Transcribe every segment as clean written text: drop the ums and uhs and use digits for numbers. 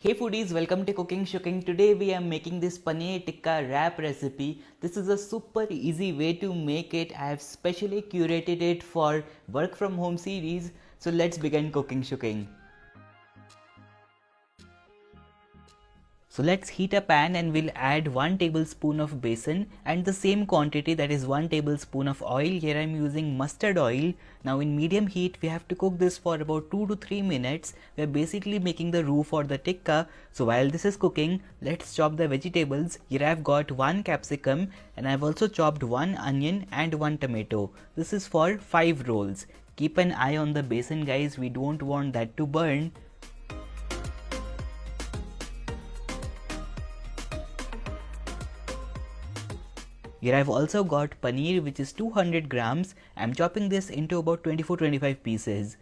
Hey foodies, welcome to Cooking Shooking. Today we are making this paneer tikka wrap recipe. This is a super easy way to make it. I have specially curated it for work from home series. So let's begin cooking shooking. So let's heat a pan and we'll add 1 tablespoon of besan and the same quantity, that is 1 tablespoon of oil. Here I'm using mustard oil. Now in medium heat we have to cook this for about 2 to 3 minutes. We are basically making the roux for the tikka. So while this is cooking, let's chop the vegetables. Here I've got 1 capsicum and I've also chopped 1 onion and 1 tomato. This is for 5 rolls. Keep an eye on the besan guys, we don't want that to burn. Here I've also got paneer, which is 200 grams. I'm chopping this into about 24-25 pieces.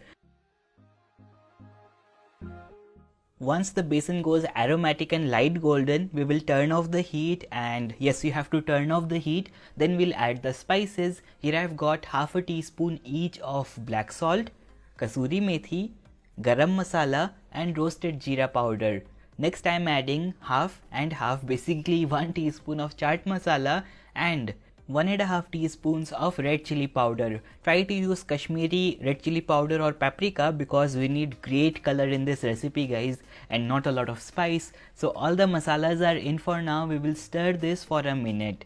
Once the besan goes aromatic and light golden, we will turn off the heat, and yes, you have to turn off the heat. Then we'll add the spices. Here I've got half a teaspoon each of black salt, kasuri methi, garam masala and roasted jeera powder. Next I'm adding half and half, basically 1 teaspoon of chaat masala and 1.5 teaspoons of red chili powder. Try to use Kashmiri red chili powder or paprika because we need great color in this recipe guys, and not a lot of spice. So all the masalas are in for now. We will stir this for a minute.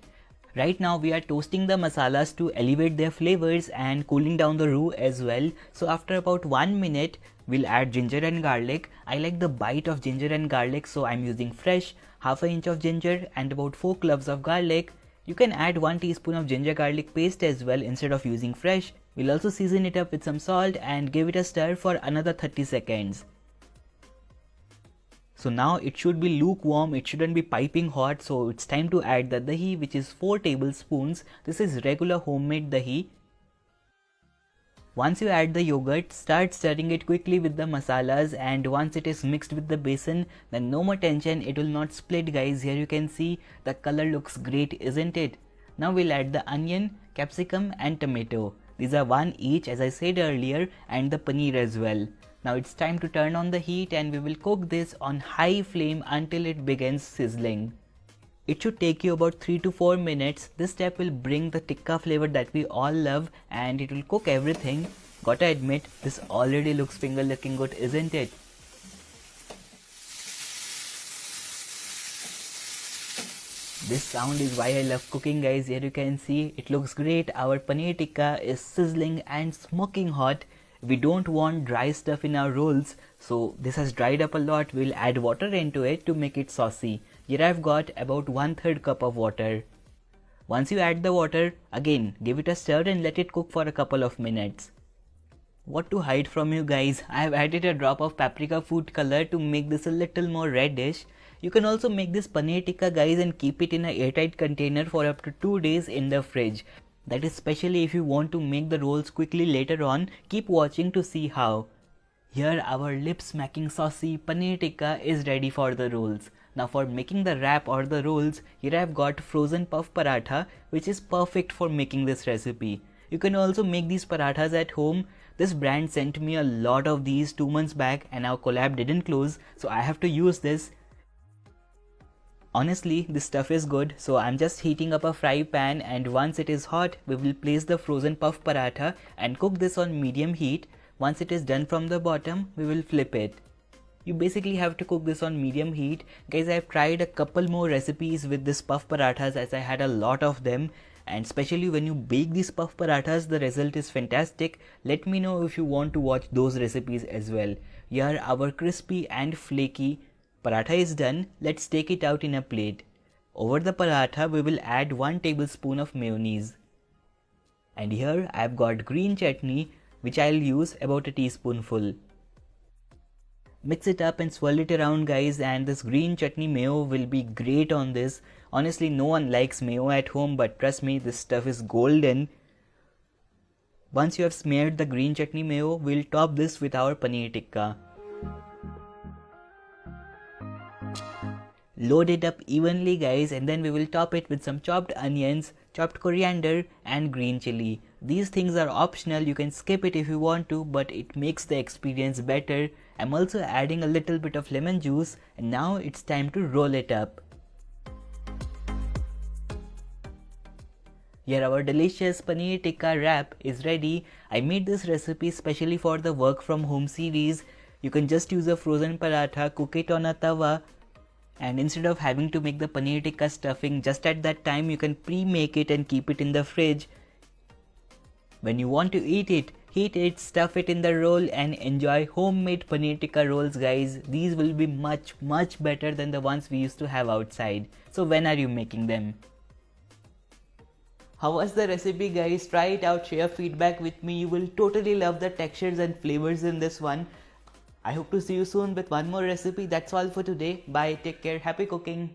Right now we are toasting the masalas to elevate their flavors and cooling down the roux as well. So after about 1 minute, we'll add ginger and garlic. I like the bite of ginger and garlic, so I'm using fresh, half an inch of ginger and about 4 cloves of garlic. You can add 1 teaspoon of ginger garlic paste as well instead of using fresh. We'll also season it up with some salt and give it a stir for another 30 seconds. So now it should be lukewarm, it shouldn't be piping hot, so it's time to add the dahi, which is 4 tablespoons. This is regular homemade dahi. Once you add the yogurt, start stirring it quickly with the masalas, and once it is mixed with the besan, then no more tension, it will not split guys. Here you can see the color looks great, isn't it? Now we'll add the onion, capsicum and tomato. These are 1 each as I said earlier, and the paneer as well. Now it's time to turn on the heat and we will cook this on high flame until it begins sizzling. It should take you about 3 to 4 minutes. This step will bring the tikka flavor that we all love and it will cook everything. Gotta admit, this already looks finger looking good, isn't it? This sound is why I love cooking guys. Here you can see it looks great. Our paneer tikka is sizzling and smoking hot. We don't want dry stuff in our rolls, so this has dried up a lot. We'll add water into it to make it saucy. Here I've got about 1/3 cup of water. Once you add the water, again give it a stir and let it cook for a couple of minutes. What to hide from you guys, I have added a drop of paprika food color to make this a little more reddish. You can also make this paneer tikka guys and keep it in an airtight container for up to 2 days in the fridge. That is especially if you want to make the rolls quickly later on. Keep watching to see how. Here our lip smacking saucy paneer tikka is ready for the rolls. Now for making the wrap or the rolls, here I've got frozen puff paratha, which is perfect for making this recipe. You can also make these parathas at home. This brand sent me a lot of these 2 months back and our collab didn't close, so I have to use this. Honestly, this stuff is good, so I'm just heating up a fry pan, and once it is hot, we will place the frozen puff paratha and cook this on medium heat. Once it is done from the bottom, we will flip it. You basically have to cook this on medium heat. Guys, I've tried a couple more recipes with this puff parathas as I had a lot of them, and especially when you bake these puff parathas, the result is fantastic. Let me know if you want to watch those recipes as well. Here our crispy and flaky paratha is done. Let's take it out in a plate. Over the paratha, we will add 1 tablespoon of mayonnaise. And here I've got green chutney, which I'll use about a teaspoonful. Mix it up and swirl it around guys, and this green chutney mayo will be great on this. Honestly, no one likes mayo at home, but trust me, this stuff is golden. Once you have smeared the green chutney mayo, we'll top this with our paneer tikka. Load it up evenly guys, and then we will top it with some chopped onions, chopped coriander and green chilli. These things are optional, you can skip it if you want to, but it makes the experience better. I'm also adding a little bit of lemon juice, and now it's time to roll it up. Here our delicious paneer tikka wrap is ready. I made this recipe specially for the work from home series. You can just use a frozen paratha, cook it on a tawa, and instead of having to make the paneer tikka stuffing just at that time, you can pre-make it and keep it in the fridge. When you want to eat it, heat it, stuff it in the roll and enjoy homemade paneer tikka rolls, guys. These will be much better than the ones we used to have outside. So when are you making them? How was the recipe, guys? Try it out, share feedback with me. You will totally love the textures and flavors in this one. I hope to see you soon with one more recipe. That's all for today. Bye, take care, happy cooking.